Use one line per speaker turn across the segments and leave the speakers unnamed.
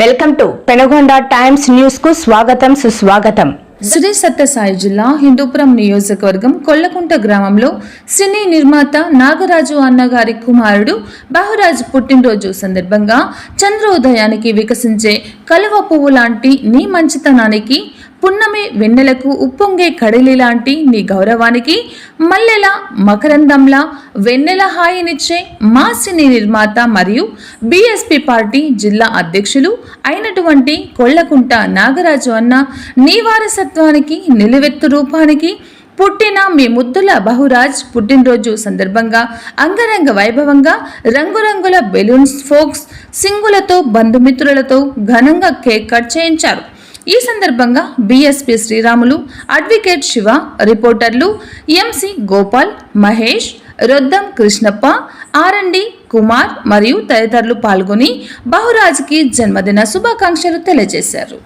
Welcome to Penugonda times news కు స్వాగతం సుస్వాగతం.
శ్రీ సత్యసాయి జిల్లా హిందూపురం నియోజకవర్గం కొల్లకుంట గ్రామంలో సినీ నిర్మాత నాగరాజు అన్నగారి కుమారుడు బహురాజ్ పుట్టినరోజు సందర్భంగా చంద్రోదయానికి వికసించే కలువ పువ్వు లాంటి నీ మంచితనానికి, పున్నమి వెన్నెలకు ఉప్పొంగే కడిలి లాంటి నీ గౌరవానికి, మల్లెల మకరందంలా వెన్నెల హాయినిచ్చే మా సినీ నిర్మాత మరియు బీఎస్పీ పార్టీ జిల్లా అధ్యక్షులు అయినటువంటి కొల్లకుంట నాగరాజు అన్న నీ వారసత్వానికి, నిలువెత్తు రూపానికి పుట్టిన మీ ముద్దుల బహురాజ్ పుట్టినరోజు సందర్భంగా అంగరంగ వైభవంగా రంగురంగుల బెలూన్స్, ఫోక్స్, సింగులతో బంధుమిత్రులతో ఘనంగా కేక్ కట్ చేయించారు. ఈ సందర్భంగా బీఎస్పీ శ్రీరాములు, అడ్వకేట్ శివ, రిపోర్టర్లు ఎంసి గోపాల్, మహేష్, రొద్దం కృష్ణప్ప, ఆర్ఎండి కుమార్ మరియు తదితరులు పాల్గొని బహురాజ్కి జన్మదిన శుభాకాంక్షలు తెలియజేశారు.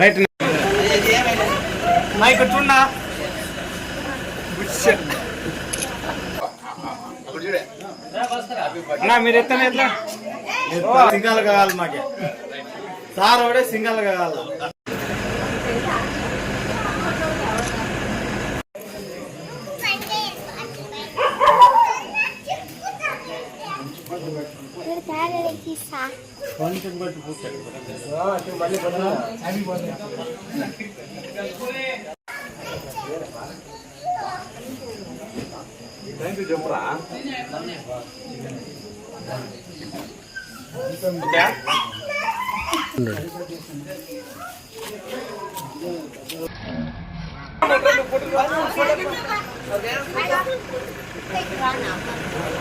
రైట్ మైక్ చూడనా అన్నా మీరు ఎత్తనే ఎట్లా
సింగల్ కావాలి మాకే సార్ ఒకటే సింగల్ కావాలి. కొంచెం బట్టి చెప్పరా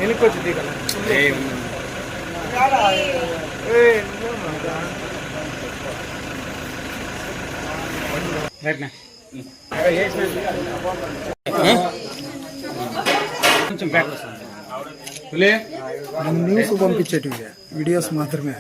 ఎన్నికొచ్చింది
న్యూస్ పంపించేటివి వీడియోస్ మాత్రమే.